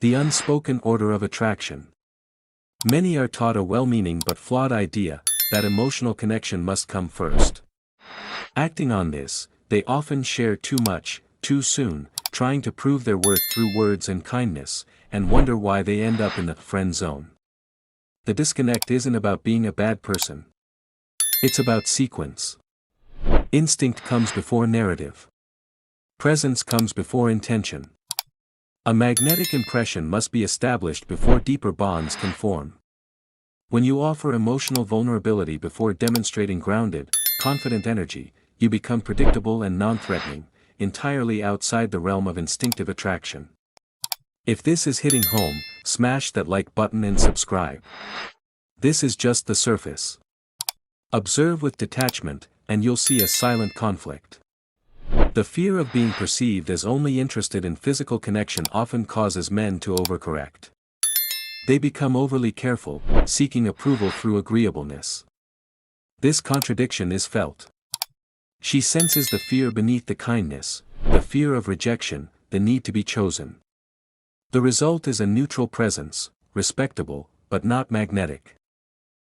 The unspoken order of attraction. Many are taught a well-meaning but flawed idea that emotional connection must come first. Acting on this, they often share too much, too soon, trying to prove their worth through words and kindness, and wonder why they end up in the friend zone. The disconnect isn't about being a bad person. It's about sequence. Instinct comes before narrative. Presence comes before intention. A magnetic impression must be established before deeper bonds can form. When you offer emotional vulnerability before demonstrating grounded, confident energy, you become predictable and non-threatening, entirely outside the realm of instinctive attraction. If this is hitting home, smash that like button and subscribe. This is just the surface. Observe with detachment, and you'll see a silent conflict. The fear of being perceived as only interested in physical connection often causes men to overcorrect. They become overly careful, seeking approval through agreeableness. This contradiction is felt. She senses the fear beneath the kindness, the fear of rejection, the need to be chosen. The result is a neutral presence, respectable, but not magnetic.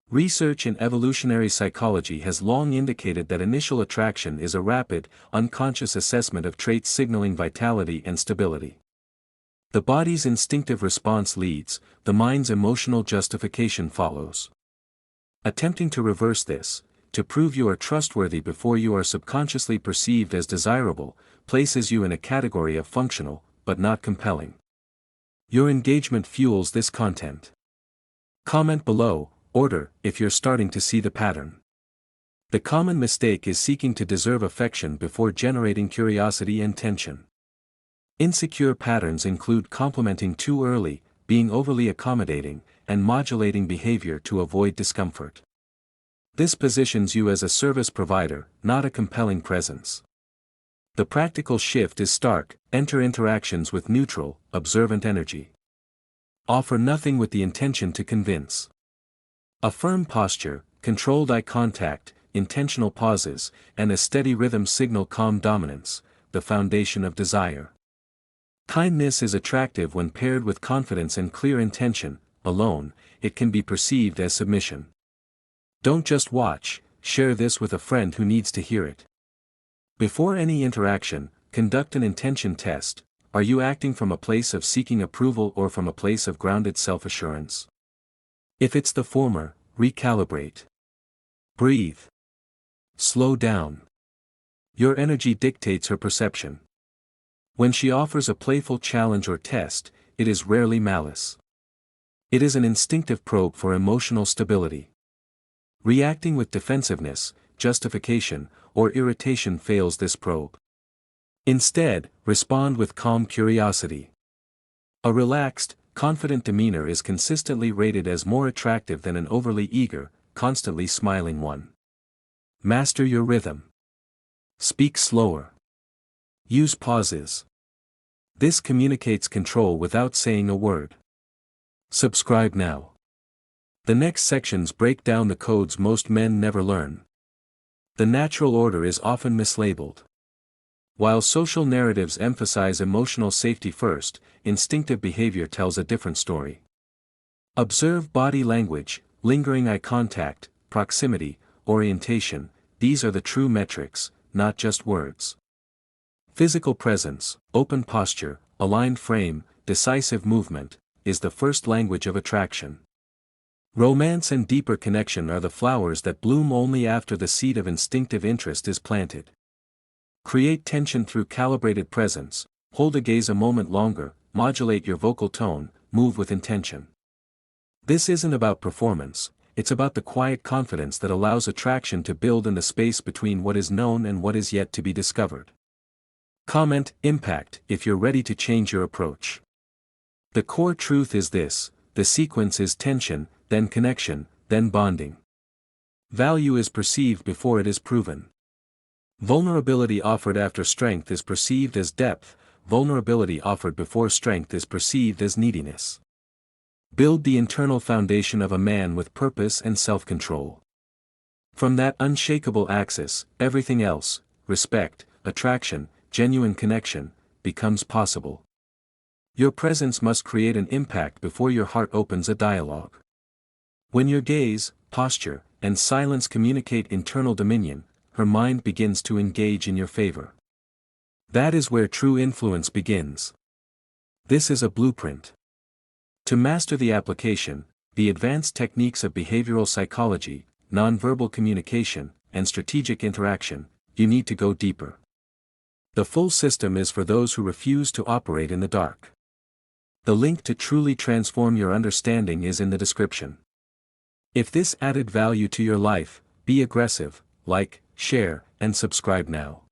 Research in evolutionary psychology has long indicated that initial attraction is a rapid, unconscious assessment of traits signaling vitality and stability. The body's instinctive response leads, the mind's emotional justification follows. Attempting to reverse this, to prove you are trustworthy before you are subconsciously perceived as desirable, places you in a category of functional, but not compelling. Your engagement fuels this content. Comment below, order, if you're starting to see the pattern. The common mistake is seeking to deserve affection before generating curiosity and tension. Insecure patterns include complimenting too early, being overly accommodating, and modulating behavior to avoid discomfort. This positions you as a service provider, not a compelling presence. The practical shift is stark: enter interactions with neutral, observant energy. Offer nothing with the intention to convince. A firm posture, controlled eye contact, intentional pauses, and a steady rhythm signal calm dominance, the foundation of desire. Kindness is attractive when paired with confidence and clear intention. Alone, it can be perceived as submission. Don't just watch, share this with a friend who needs to hear it. Before any interaction, conduct an intention test. Are you acting from a place of seeking approval or from a place of grounded self-assurance? If it's the former, recalibrate. Breathe. Slow down. Your energy dictates her perception. When she offers a playful challenge or test, it is rarely malice. It is an instinctive probe for emotional stability. Reacting with defensiveness, justification, or irritation fails this probe. Instead, respond with calm curiosity. A relaxed, confident demeanor is consistently rated as more attractive than an overly eager, constantly smiling one. Master your rhythm. Speak slower. Use pauses. This communicates control without saying a word. Subscribe now. The next sections break down the codes most men never learn. The natural order is often mislabeled. While social narratives emphasize emotional safety first, instinctive behavior tells a different story. Observe body language, lingering eye contact, proximity, orientation. These are the true metrics, not just words. Physical presence, open posture, aligned frame, decisive movement, is the first language of attraction. Romance and deeper connection are the flowers that bloom only after the seed of instinctive interest is planted. Create tension through calibrated presence, hold a gaze a moment longer, modulate your vocal tone, move with intention. This isn't about performance, it's about the quiet confidence that allows attraction to build in the space between what is known and what is yet to be discovered. Comment, impact, if you're ready to change your approach. The core truth is this: the sequence is tension, then connection, then bonding. Value is perceived before it is proven. Vulnerability offered after strength is perceived as depth, vulnerability offered before strength is perceived as neediness. Build the internal foundation of a man with purpose and self-control. From that unshakable axis, everything else, respect, attraction, genuine connection, becomes possible. Your presence must create an impact before your heart opens a dialogue. When your gaze, posture, and silence communicate internal dominion, her mind begins to engage in your favor. That is where true influence begins. This is a blueprint. To master the application, the advanced techniques of behavioral psychology, nonverbal communication, and strategic interaction, you need to go deeper. The full system is for those who refuse to operate in the dark. The link to truly transform your understanding is in the description. If this added value to your life, be aggressive, like, share, and subscribe now.